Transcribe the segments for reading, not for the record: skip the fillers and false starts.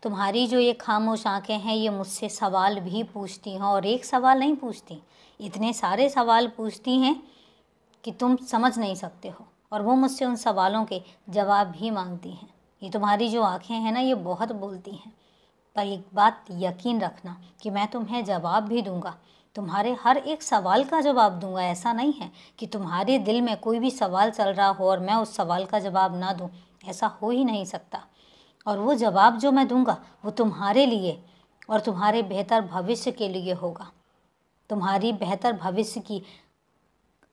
तुम्हारी जो ये खामोश आंखें हैं ये मुझसे सवाल भी पूछती हैं, और एक सवाल नहीं पूछती, इतने सारे सवाल पूछती हैं कि तुम समझ नहीं सकते हो, और वो मुझसे उन सवालों के जवाब भी मांगती हैं। ये तुम्हारी जो आंखें हैं ना, ये बहुत बोलती हैं, पर एक बात यकीन रखना कि मैं तुम्हें जवाब भी दूंगा, तुम्हारे हर एक सवाल का जवाब दूंगा। ऐसा नहीं है कि तुम्हारे दिल में कोई भी सवाल चल रहा हो और मैं उस सवाल का जवाब ना दूं, ऐसा हो ही नहीं सकता। और वो जवाब जो मैं दूंगा वो तुम्हारे लिए और तुम्हारे बेहतर भविष्य के लिए होगा, तुम्हारी बेहतर भविष्य की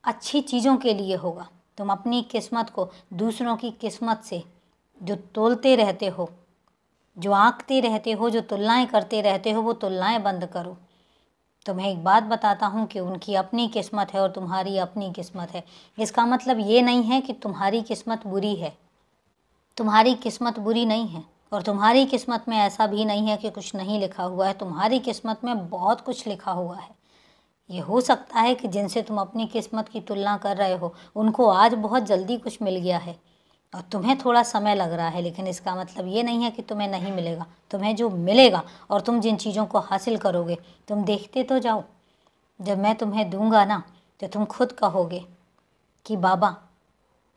अच्छी चीज़ों के लिए होगा। तुम अपनी किस्मत को दूसरों की किस्मत से जो तोलते रहते हो, जो आंकते रहते हो, जो तुलनाएं करते रहते हो, वो तुलनाएं बंद करो। तुम्हें एक बात बताता हूँ कि उनकी अपनी किस्मत है और तुम्हारी अपनी किस्मत है। इसका मतलब ये नहीं है कि तुम्हारी किस्मत बुरी है, तुम्हारी किस्मत बुरी नहीं है, और तुम्हारी किस्मत में ऐसा भी नहीं है कि कुछ नहीं लिखा हुआ है। तुम्हारी किस्मत में बहुत कुछ लिखा हुआ है। ये हो सकता है कि जिनसे तुम अपनी किस्मत की तुलना कर रहे हो उनको आज बहुत जल्दी कुछ मिल गया है और तुम्हें थोड़ा समय लग रहा है, लेकिन इसका मतलब ये नहीं है कि तुम्हें नहीं मिलेगा। तुम्हें जो मिलेगा और तुम जिन चीज़ों को हासिल करोगे, तुम देखते तो जाओ। जब मैं तुम्हें दूंगा ना, तो तुम खुद कहोगे कि बाबा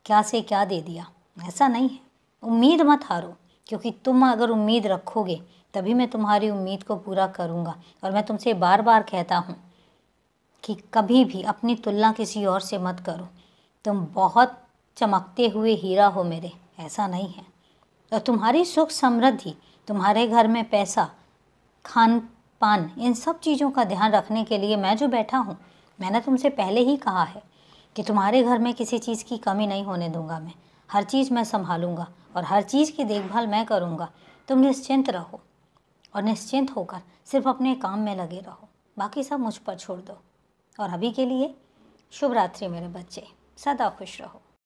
क्या से क्या दे दिया। ऐसा नहीं है, उम्मीद मत हारो, क्योंकि तुम अगर उम्मीद रखोगे तभी मैं तुम्हारी उम्मीद को पूरा करूँगा। और मैं तुमसे बार बार कहता हूँ कि कभी भी अपनी तुलना किसी और से मत करो। तुम बहुत चमकते हुए हीरा हो मेरे, ऐसा नहीं है। और तुम्हारी सुख समृद्धि, तुम्हारे घर में पैसा, खान पान, इन सब चीज़ों का ध्यान रखने के लिए मैं जो बैठा हूँ, मैंने तुमसे पहले ही कहा है कि तुम्हारे घर में किसी चीज़ की कमी नहीं होने दूंगा। मैं हर चीज़ मैं संभालूंगा और हर चीज़ की देखभाल मैं करूँगा। तुम निश्चिंत रहो और निश्चिंत होकर सिर्फ अपने काम में लगे रहो, बाकी सब मुझ पर छोड़ दो। और अभी के लिए शुभ रात्रि मेरे बच्चे, सदा खुश रहो।